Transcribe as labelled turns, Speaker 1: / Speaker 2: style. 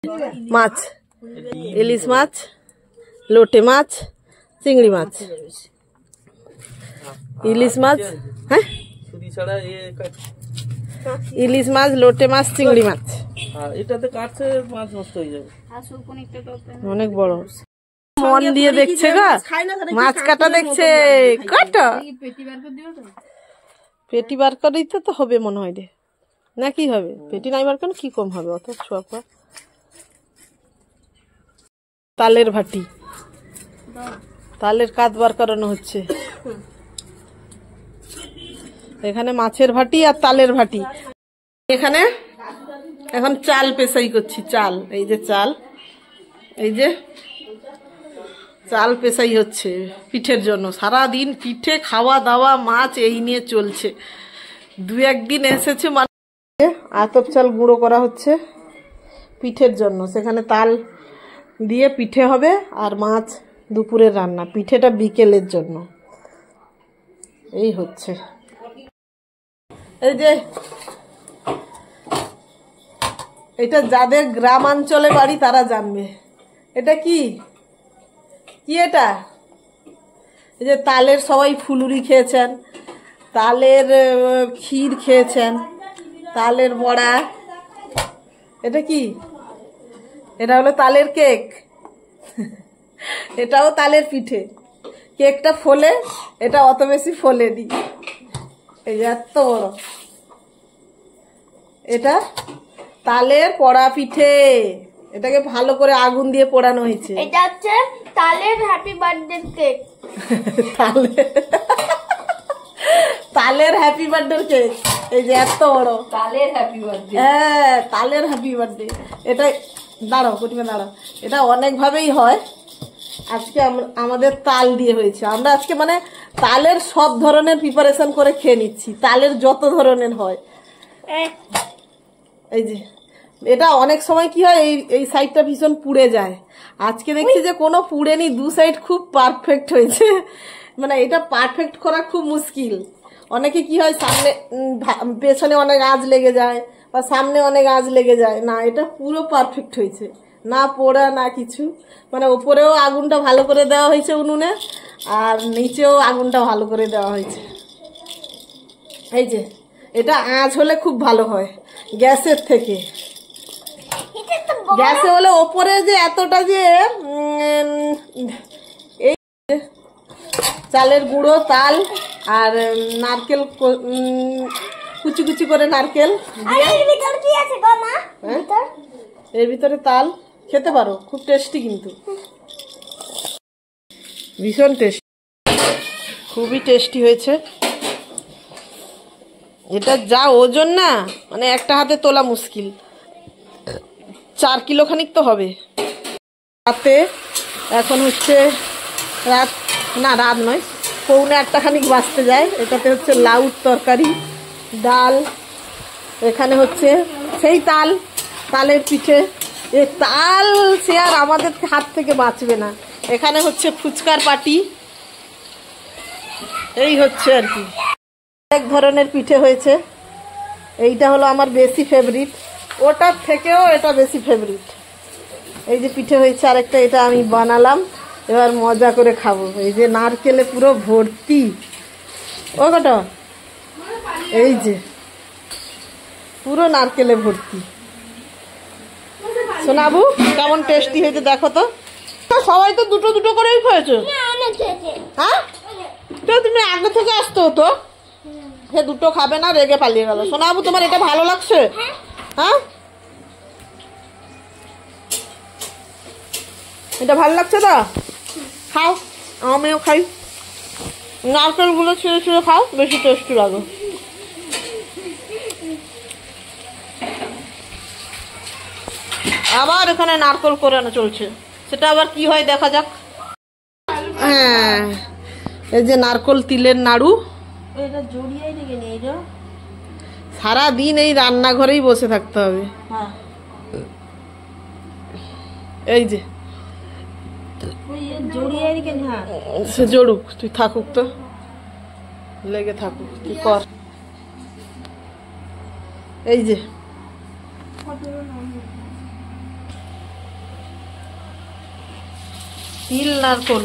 Speaker 1: মাছ, ইলিশ মাছ, লোটে মাছ, চিংড়ি মাছ। ইলিশ মাছ, হ্যাঁ ইলিশ মাছ, লোটে মাছ, চিংড়ি মাছ।
Speaker 2: এটাতে কাটছে মাছ নষ্ট হয়ে যাবে,
Speaker 1: অনেক বড়। মন দিয়ে দেখছে গা, মাছ কাটা দেখছে। কাটা পেটি বার করেই তো হবে মনে হয় রে, না কি হবে? পেটি নাই বার করেন কি কম হবে? অত ছোয়া। তালের ভাটি, তালের কাত বার করানো হচ্ছে এখানে। মাছের ভাটি আর তালের ভাটি। এখানে এখন চাল পেশাই করছি। চাল, এই যে চাল, এই যে চাল পেশাই হচ্ছে পিঠের জন্য। সারা দিন পিঠে খাওয়া দাওয়া, মাছ এই নিয়ে চলছে। দু একদিন এসেছে মানে আতপ চাল গুঁড়ো করা হচ্ছে পিঠের জন্য। সেখানে তাল দিয়ে পিঠে হবে আর মাছ দুপুরের রান্না। পিঠেটা বিকেলের জন্য। এই হচ্ছে, এই যে এটা যাদের গ্রামাঞ্চলে বাড়ি তারা জানবে। এটা কি কি এটা? এই যে তালের সবাই ফুলুরি খেয়েছেন, তালের ক্ষীর খেয়েছেন, তালের বড়া। এটা কি? এটা হলো তালের কেক। এটাও তালের পিঠে। কেকটা ফোলে, এটা অত বেশি ফোলেনি। এই যে এত বড়, এটা তালের পোড়া পিঠে। এটাকে ভালো করে আগুন দিয়ে পোড়ানো হয়েছে।
Speaker 3: এটা হচ্ছে তালের হ্যাপি বার্থডে কেক।
Speaker 1: তালের হ্যাপি বার্থডে কেক। এই যে এত বড় তালের হ্যাপি বার্থডে। হ্যাঁ, তালের হ্যাপি বার্থডে। এটা দাঁড়াও, কটিমা দাঁড়াও। এটা অনেক ভাবেই হয়। আজকে আমাদের তাল দিয়ে হয়েছে। আমরা আজকে মানে তালের সব ধরনের প্রিপারেশন করে খেয়ে নিচ্ছি। তালের যত ধরনের হয়। এই যে এটা অনেক সময় কি হয়, এই সাইডটা ভীষণ পুড়ে যায়। আজকে দেখছি যে কোনো পুড়েনি, দু সাইড খুব পারফেক্ট হয়েছে। মানে এটা পারফেক্ট করা খুব মুশকিল। অনেকে কি হয়, সামনে পেছনে অনেক আঁচ লেগে যায় বা সামনে অনেক আঁচ লেগে যায়। না, এটা পুরো পারফেক্ট হয়েছে, না পোড়া না কিছু। মানে ওপরেও আগুনটা ভালো করে দেওয়া হয়েছে উনুনে, আর নিচেও আগুনটা ভালো করে দেওয়া হয়েছে। এই যে এটা আঁচ হলে খুব ভালো হয় গ্যাসের থেকে। গ্যাসে হলে ওপরে যে এতটা যে এই চালের গুঁড়ো, তাল আর নারকেল, কুচি কুচি করে নারকেল, এর ভিতরে তাল খেতে পারো। খুব টেস্টি, কিন্তু ভীষণ টেস্টি, খুবই টেস্টি হয়েছে। এটা যা ওজন না, মানে একটা হাতে তোলা মুশকিল। 4 কিলো খানিক তো হবে। রাতে এখন হচ্ছে রাত নয়, 9:45 খানিক বাজতে যায়। এটাতে হচ্ছে লাউর তরকারি, ডাল। এখানে হচ্ছে সেই তালের পিঠে। এ তাল সে আর আমাদের হাত থেকে বাঁচবে না। এখানে হচ্ছে ফুচকার পাটি। এই হচ্ছে আর কি, এক ধরনের পিঠে হয়েছে। এইটা হলো আমার বেশি ফেভারিট, ওটার থেকেও এটা বেশি ফেভারিট। এই যে পিঠে হয়েছে আরেকটা, এটা আমি বানালাম, এবার মজা করে খাবো। এই যে নারকেলে পুরো ভর্তি। ও কটা, এই যে পুরো নারকেলে ভর্তি। শোনাবু কেমন টেস্টি হয়েছে দেখো তো। সবাই তো দুটো দুটো করেই খেয়েছো। হ্যাঁ, তো তুমি আগে থেকে আসতে হতো। সে দুটো খাবে না, রেগে পালিয়ে গেল। শোনাবু, তোমার এটা ভালো লাগছে? হ্যাঁ, এটা ভালো লাগছে তো? খাও, আমিও খাই। নারকেল গুলো ছিঁড়ে ছিঁড়ে খাও, বেশি টেস্টি লাগে। আবার এখানে নারকেল কোরানো চলছে, সেটা আবার কি হয় দেখা যাক। হ্যাঁ, এই যে নারকেল তিলের নাড়ু। সারা দিন এই রান্নাঘরেই বসে থাকতে হবে। এই যে সে জড়ুক, তুই থাকুক তো, লেগে থাকুক, তুই কর। এই যে তিল নারকোল